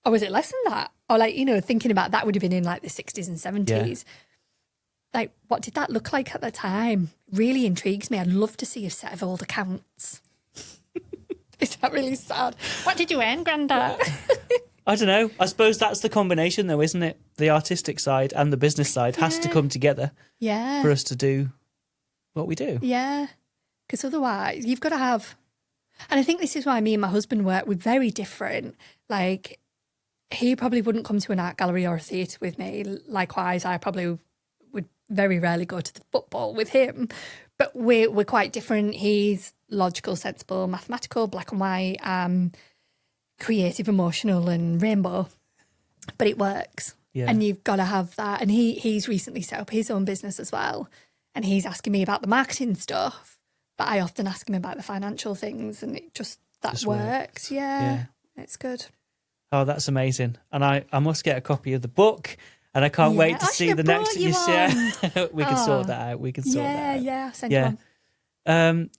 Or was it less than that? Or like, you know, thinking about that would have been in like the 60s and 70s. Yeah. Like, what did that look like at the time? Really intrigues me. I'd love to see a set of old accounts. Is that really sad? What did you earn, Grandad? I don't know. I suppose that's the combination though, isn't it? The artistic side and the business side has to come together for us to do what we do. Yeah. Because otherwise you've got to have... And I think this is why me and my husband work. We're very different. Like, he probably wouldn't come to an art gallery or a theatre with me. Likewise, I probably would very rarely go to the football with him. But we're quite different. He's logical, sensible, mathematical, black and white, creative, emotional and rainbow. But it works. Yeah. And you've got to have that. And he's recently set up his own business as well. And he's asking me about the marketing stuff. But I often ask him about the financial things, and it just works. Yeah, it's good. Oh, that's amazing. And I must get a copy of the book, and I can't wait to see the next you share. We can sort that out. We can sort that out. Yeah, I'll send you one.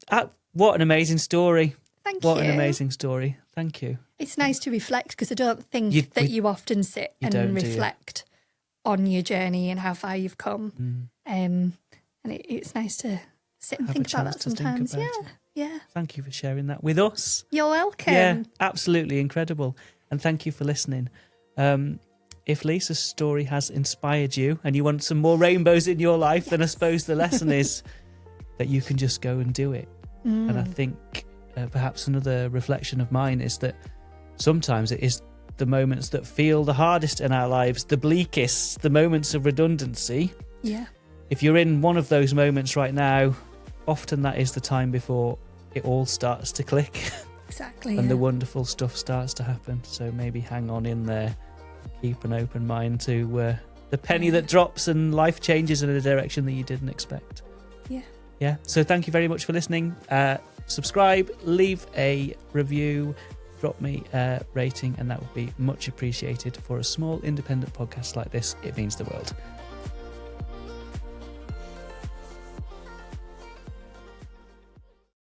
What an amazing story. Thank you. What an amazing story. Thank you. It's nice to reflect, because I don't think that you often sit and reflect on your journey and how far you've come. And it's nice to sit and think about that sometimes. Yeah. Thank you for sharing that with us. You're welcome. Yeah, absolutely incredible. And thank you for listening. If Lisa's story has inspired you and you want some more rainbows in your life, then I suppose the lesson is that you can just go and do it. And I think perhaps another reflection of mine is that sometimes it is the moments that feel the hardest in our lives, the bleakest, the moments of redundancy. Yeah. If you're in one of those moments right now, often that is the time before it all starts to click. Exactly. And the wonderful stuff starts to happen. So maybe hang on in there. Keep an open mind to the penny that drops and life changes in a direction that you didn't expect. Yeah. So thank you very much for listening. Subscribe, leave a review, drop me a rating, and that would be much appreciated. For a small independent podcast like this, it means the world.